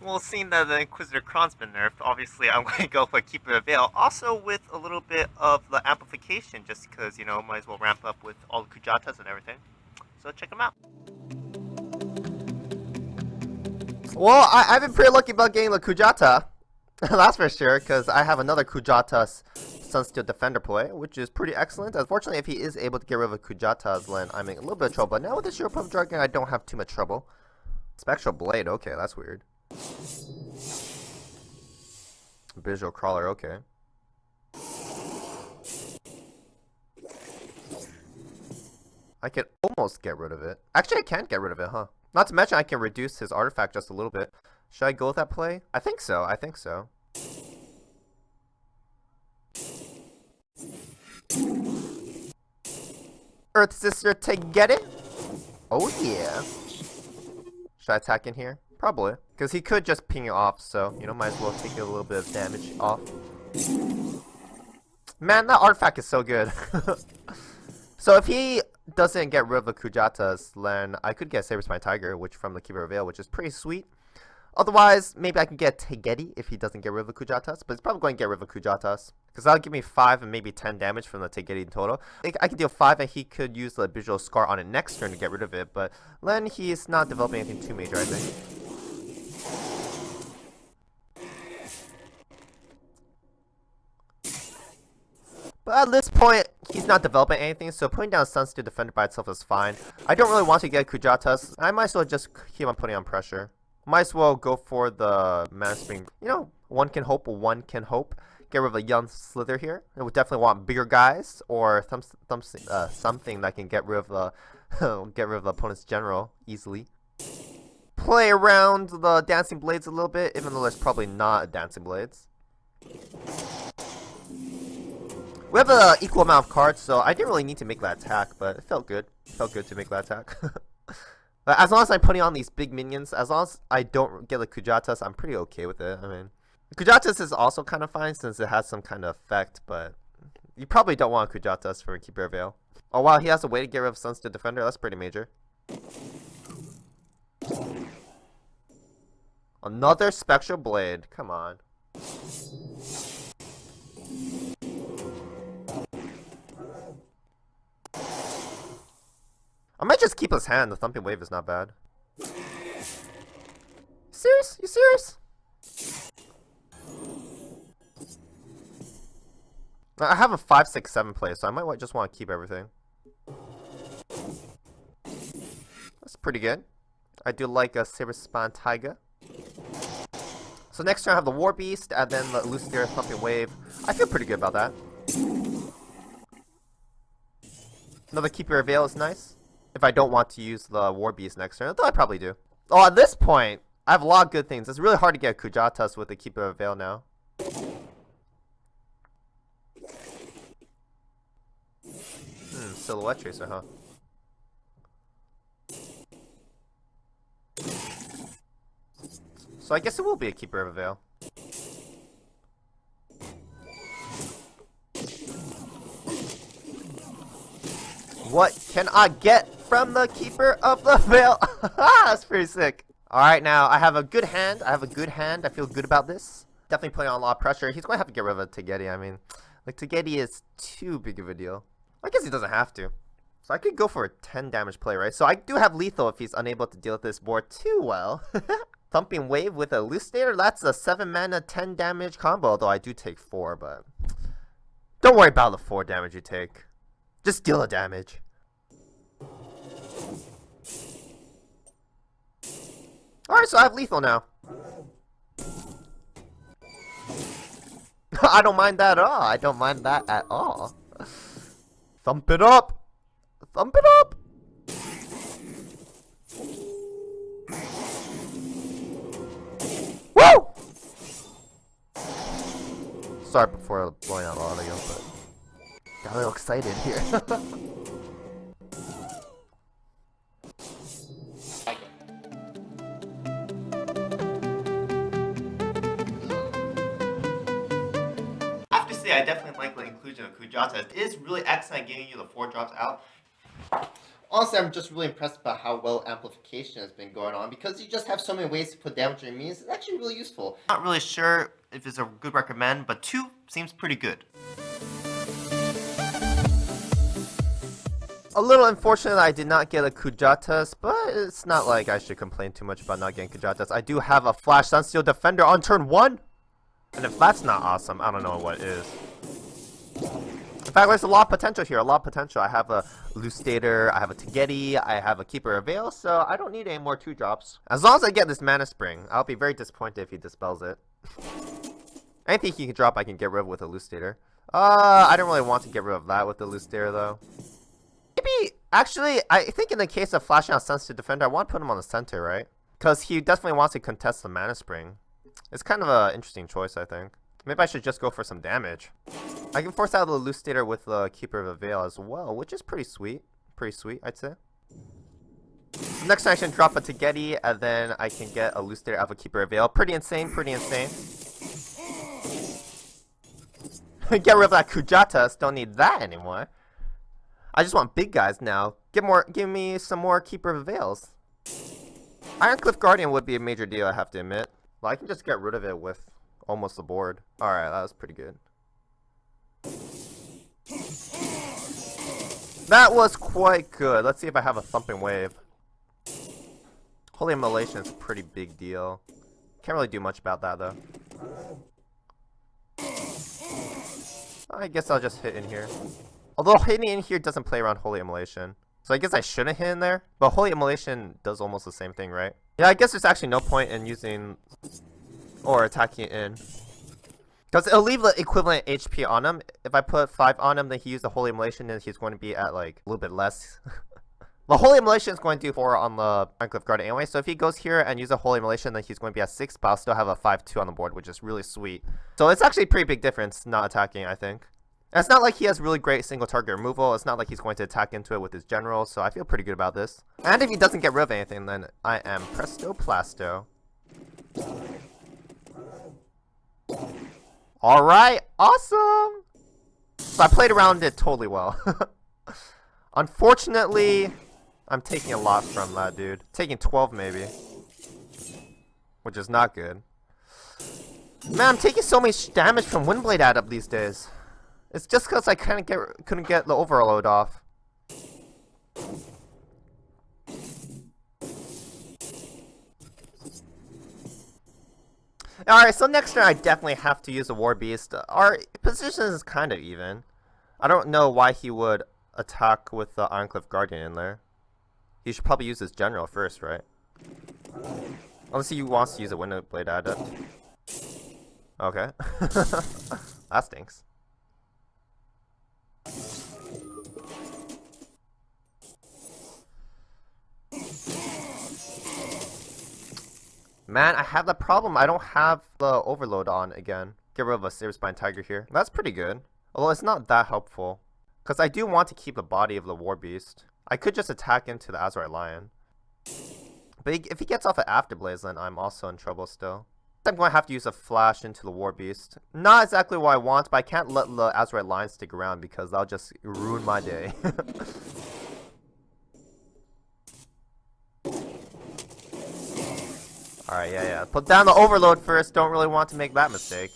Well, seeing that the Inquisitor Kron's been nerfed, obviously I'm going to go for Keeper of Veil. Also with a little bit of the amplification, just because, you know, might as well ramp up with all the Kujatas and everything. So check them out. Well, I've been pretty lucky about getting the Kujata. That's for sure, because I have another Kujata Sunsteel Defender play, which is pretty excellent. Unfortunately, if he is able to get rid of a Kujata's land, I'm in a little bit of trouble. But now with the Shield Pump Dragon, I don't have too much trouble. Spectral Blade, okay, that's weird. Visual Crawler, okay. I can almost get rid of it. Actually, I can't get rid of it, huh? Not to mention I can reduce his artifact just a little bit. Should I go with that play? I think so, I think so. Earth Sister to get it? Oh yeah. Should I attack in here? Probably. Because he could just ping it off, so, you know, might as well take a little bit of damage off. Man, that artifact is so good. So if he doesn't get rid of the Kujatas, then I could get Saberspine Tiger, which from the Keeper of Veil, which is pretty sweet. Otherwise, maybe I can get Tegedi if he doesn't get rid of the Kujatas, but he's probably going to get rid of the Kujatas. Because that'll give me 5 and maybe 10 damage from the Tegedi in total. I could deal 5 and he could use the Visual Scar on it next turn to get rid of it, but then he's not developing anything too major, I think. But at this point, he's not developing anything, so putting down Sunsteel Defender by itself is fine. I don't really want to get Kujatas. I might as well just keep on putting on pressure. Might as well go for the Mana Spring. You know, one can hope, one can hope. Get rid of a young Slither here. I would definitely want bigger guys, or something that can get rid of the opponent's general easily. Play around the Dancing Blades a little bit, even though there's probably not Dancing Blades. We have an equal amount of cards, so I didn't really need to make that attack, but it felt good. It felt good to make that attack. But as long as I'm putting on these big minions, as long as I don't get the Kujatas, I'm pretty okay with it. I mean, Kujatas is also kind of fine since it has some kind of effect, but you probably don't want Kujatas for Keeper of Veil. Oh wow, he has a way to get rid of Sunsteel Defender. That's pretty major. Another Spectral Blade. Come on. I might just keep his hand. The Thumping Wave is not bad. Serious? You serious? I have a 5, 6, 7 play, so I might just want to keep everything. That's pretty good. I do like a Saberspine Tiger. So next turn I have the War Beast, and then the Lucifer Thumping Wave. I feel pretty good about that. Another Keeper of Veil is nice. If I don't want to use the War Beast next turn, though I probably do. Oh, at this point, I have a lot of good things. It's really hard to get Kujatas with the Keeper of Veil now. Silhouette Tracer, huh? So I guess it will be a Keeper of Veil. What can I get from the Keeper of the Veil? That's pretty sick. Alright, now I have a good hand. I feel good about this. Definitely putting on a lot of pressure. He's going to have to get rid of a Tegedi. I mean, like, Tegedi is too big of a deal. I guess he doesn't have to. So I could go for a 10 damage play, right? So I do have lethal if he's unable to deal with this board too well. Thumping Wave with a Elucidator, that's a 7 mana, 10 damage combo. Although I do take 4, but don't worry about the 4 damage you take. Just deal the damage. Alright, so I have lethal now. I don't mind that at all. I don't mind that at all. Thump it up! Thump it up! Woo! Sorry before blowing out audio, but got a little excited here. I definitely like the inclusion of Kujata. It is really excellent at getting you the 4 drops out. Honestly, I'm just really impressed about how well amplification has been going on, because you just have so many ways to put damage on your minions. It's actually really useful. Not really sure if it's a good recommend, but 2 seems pretty good. A little unfortunate that I did not get a Kujatas, but it's not like I should complain too much about not getting Kujatas. I do have a Flash Sunsteel Defender on turn 1! And if that's not awesome, I don't know what is. In fact, there's a lot of potential here, a lot of potential. I have a Lustator, I have a Tegeti, I have a Keeper of Veil, so I don't need any more 2-drops. As long as I get this Mana Spring, I'll be very disappointed if he dispels it. Anything he can drop, I can get rid of with a Lustator. I don't really want to get rid of that with the Lustator, though. Maybe, actually, I think in the case of flashing out Sensitive Defender, I want to put him on the center, right? Because he definitely wants to contest the Mana Spring. It's kind of an interesting choice, I think. Maybe I should just go for some damage. I can force out the Lustator with the Keeper of a Veil as well, which is pretty sweet. Pretty sweet, I'd say. Next time I can drop a Tegeti, and then I can get a Lustator out of a Keeper of Veil. Pretty insane, pretty insane. Get rid of that Kujatas, don't need that anymore. I just want big guys now. Give me some more Keeper of Veils. Ironcliff Guardian would be a major deal, I have to admit. Well, I can just get rid of it with almost the board. Alright, that was pretty good. That was quite good. Let's see if I have a Thumping Wave. Holy Immolation is a pretty big deal. Can't really do much about that, though. I guess I'll just hit in here. Although hitting in here doesn't play around Holy Immolation. So I guess I shouldn't hit in there. But Holy Immolation does almost the same thing, right? Yeah, I guess there's actually no point in using or attacking it in. Because it'll leave the equivalent HP on him. If I put 5 on him, then he used the Holy Immolation, and he's going to be at like a little bit less. The Holy Immolation is going to do 4 on the Ironcliff Guardian anyway. So if he goes here and uses a Holy Immolation, then he's going to be at 6, but I'll still have a 5-2 on the board, which is really sweet. So it's actually a pretty big difference not attacking, I think. And it's not like he has really great single target removal. It's not like he's going to attack into it with his general, so I feel pretty good about this. And if he doesn't get rid of anything, then I am presto plasto. Alright, awesome! So I played around it totally well. Unfortunately, I'm taking a lot from that dude. Taking 12 maybe. Which is not good. Man, I'm taking so much damage from Windblade add-up these days. It's just because I couldn't get the overload off. Alright, so next turn I definitely have to use a War Beast. Our position is kind of even. I don't know why he would attack with the Ironcliff Guardian in there. He should probably use his general first, right? Unless he wants to use a Windblade adept. Okay. That stinks. Man, I have the problem. I don't have the overload on again. Get rid of a Saberspine Tiger here. That's pretty good. Although it's not that helpful. Because I do want to keep the body of the War Beast. I could just attack into the Azurite Lion. But if he gets off an Afterblaze, then I'm also in trouble still. I'm going to have to use a Flash into the War Beast. Not exactly what I want, but I can't let the Azurite Lion stick around because that'll just ruin my day. Alright, yeah. Put down the overload first. Don't really want to make that mistake.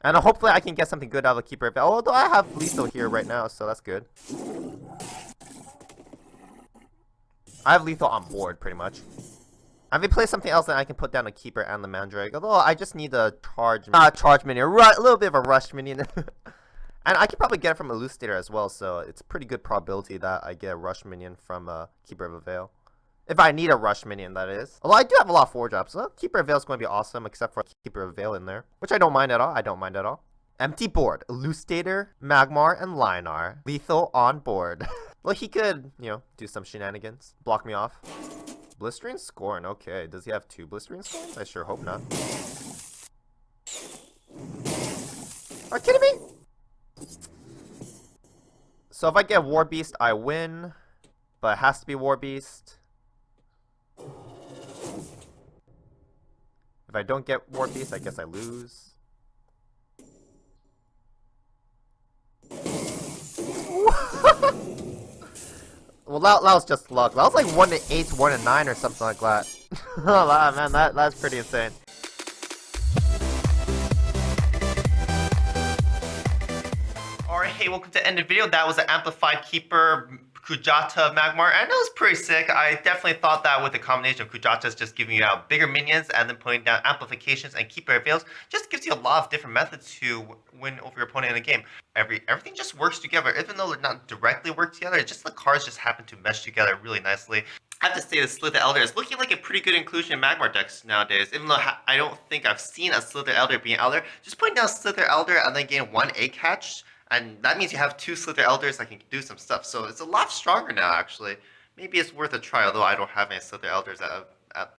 And hopefully I can get something good out of the Keeper of Veil. Although I have lethal here right now, so that's good. I have lethal on board, pretty much. If I play something else, then I can put down a Keeper and the Mandrake. Although I just need a charge minion. A little bit of a rush minion. And I can probably get it from a Lustator as well, so it's a pretty good probability that I get a rush minion from a Keeper of a Veil. If I need a rush minion, that is. Although I do have a lot of 4-drops, so Keeper of Veil is going to be awesome, except for Keeper of Veil in there. Which I don't mind at all. Empty board. Lustator, Magmar, and Linar. Lethal on board. Well, he could, do some shenanigans. Block me off. Blistering Scorn, okay. Does he have 2 Blistering Scorns? I sure hope not. Are you kidding me? So if I get War Beast, I win. But it has to be War Beast. If I don't get War Beast, I guess I lose. Well, that was just luck. That was like 1 to 8 to 1 to 9 or something like that. Oh, man, that's pretty insane. Alright, hey, welcome to the end of the video. That was the Amplified Keeper Kujata Magmar, and it was pretty sick. I definitely thought that with the combination of Kujatas just giving you out bigger minions and then putting down amplifications and keeper veils just gives you a lot of different methods to win over your opponent in a game. Everything just works together, even though they're not directly work together. It's just the cards just happen to mesh together really nicely. I have to say the Slither Elder is looking like a pretty good inclusion in Magmar decks nowadays, even though I don't think I've seen a Slither Elder being out there. Just putting down Slither Elder and then getting 1 A catch, and that means you have 2 Slither Elders that can do some stuff. So it's a lot stronger now, actually. Maybe it's worth a try, although I don't have any Slither Elders at